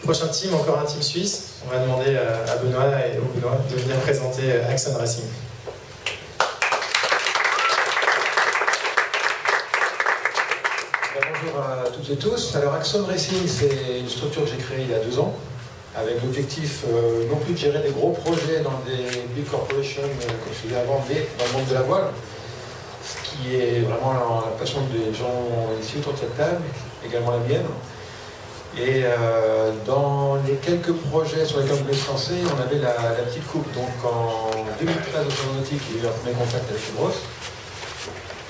Prochain team, encore un team suisse. On va demander à Benoît et au Benoît de venir présenter Axon Racing. Bonjour à toutes et tous. Alors Axon Racing, c'est une structure que j'ai créée il y a 2 ans, avec l'objectif non plus de gérer des gros projets dans des big corporations comme je faisais avant, mais dans le monde de la voile, ce qui est vraiment la passion des gens ici autour de cette table, également la mienne. Et dans les quelques projets sur lesquels on voulait se lancer, on avait la petite coupe. Donc en 2013 au Nautique, il y a eu un premier contact avec une grosse.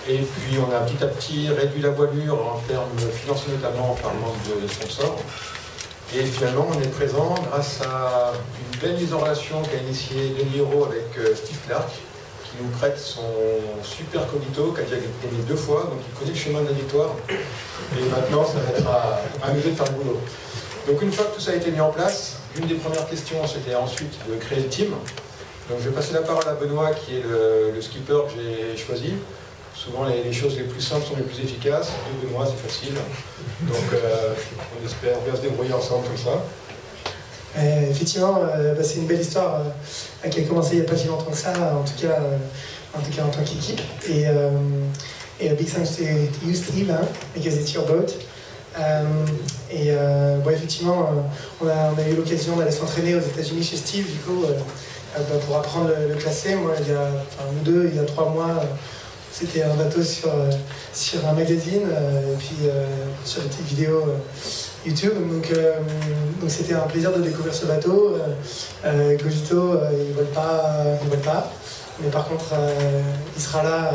Et puis on a petit à petit réduit la voilure en termes financiers notamment par le manque de sponsors. Et finalement on est présent grâce à une belle mise en relation qu'a initiée Denis Hérault avec Steve Clark, qui nous prête son super Cogito, qui a déjà gagné 2 fois, donc il connaît le chemin de la victoire. Et maintenant ça va être à nous de faire le boulot. Donc une fois que tout ça a été mis en place, une des premières questions c'était ensuite de créer le team. Donc je vais passer la parole à Benoît qui est le skipper que j'ai choisi. Souvent, les choses les plus simples sont les plus efficaces. 2 Benoît, c'est facile. Donc, on espère bien se débrouiller ensemble comme ça. Effectivement, c'est une belle histoire qui a commencé il n'y a pas si longtemps que ça, en tout cas en tant qu'équipe. Et big thanks to you, Steve, because it's your boat. Effectivement, on a eu l'occasion d'aller s'entraîner aux États-Unis chez Steve, du coup, pour apprendre le classé. Moi, nous deux, il y a 3 mois. C'était un bateau sur un magazine et puis sur des petites vidéos YouTube. Donc c'était un plaisir de découvrir ce bateau. Cogito, il ne vole pas. Mais par contre, il sera là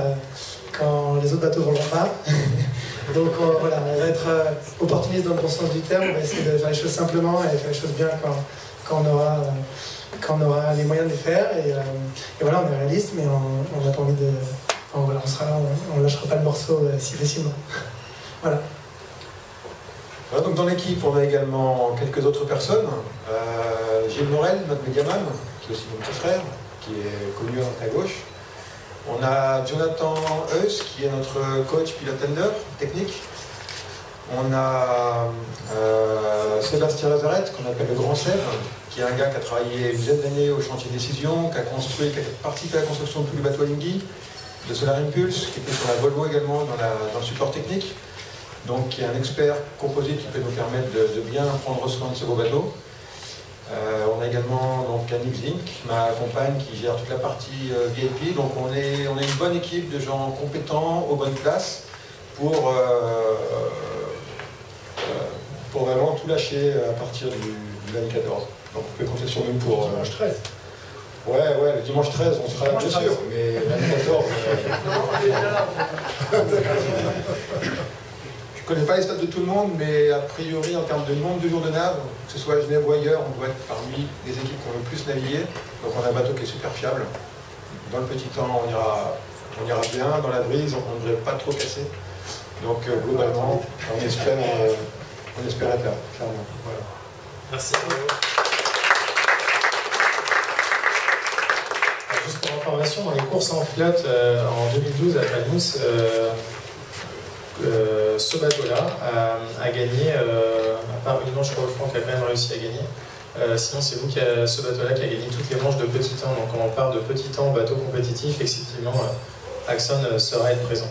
quand les autres bateaux ne voleront pas. Donc voilà, on va être opportuniste dans le bon sens du terme. On va essayer de faire les choses simplement et faire les choses bien quand on aura les moyens de les faire. Et voilà, on est réaliste, mais on n'a pas envie de... Enfin, voilà, on sera là, on ne lâchera pas le morceau si facilement. Voilà. Voilà. Donc dans l'équipe, on a également quelques autres personnes. Gilles Morel, notre médiaman, qui est aussi mon petit frère, qui est connu à droite à gauche. On a Jonathan Heus, qui est notre coach pilote tender technique. On a Sébastien Lazaret, qu'on appelle le Grand Sèvres, qui est un gars qui a travaillé une dizaine d'années au chantier Décision, qui a participé à la construction de tous les bateaux Alinghi, de Solar Impulse, qui était sur la Volvo également dans le support technique, donc qui est un expert composite qui peut nous permettre de bien prendre soin de ce beau bateau. On a également donc Annick Zink, ma compagne, qui gère toute la partie VIP. Donc on est une bonne équipe de gens compétents, aux bonnes places, pour vraiment tout lâcher à partir du lundi 14. Donc vous pouvez compter sur nous pour... Dimanche 13. Ouais, le dimanche 13, on sera bien sûr, mais lundi 14... Je ne connais pas les stats de tout le monde, mais a priori, en termes de nombre de jours de nav, que ce soit à Genève ou ailleurs, on doit être parmi les équipes qui ont le plus navigué. Donc on a un bateau qui est super fiable. Dans le petit temps, on ira bien. Dans la brise, on ne devrait pas trop casser. Donc globalement, on espère être là, clairement. Voilà. Merci. Juste pour information, dans les courses en flotte en 2012 à Palmus, ce bateau-là a gagné, à part une manche pour le Franck qui a quand même réussi à gagner. Sinon, c'est vous ce bateau-là qui a gagné toutes les manches de petit temps. Donc, quand on parle de petit temps bateau compétitif, effectivement, Axon sera être présent.